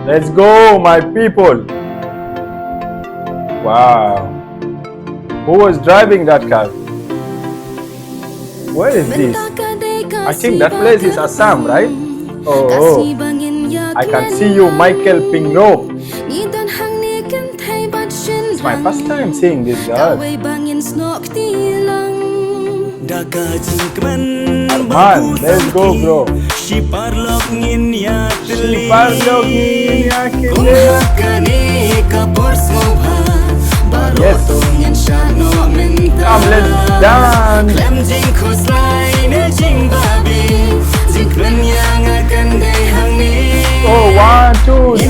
Let's go, my people. Wow. Who was driving that car? Where is this? I think that place is Assam, right? Oh, I can see you, Michael Pingrove. It's my first time seeing this girl. Arman, let's go, bro. Yes. Come, let's dance. Oh, 1, 2,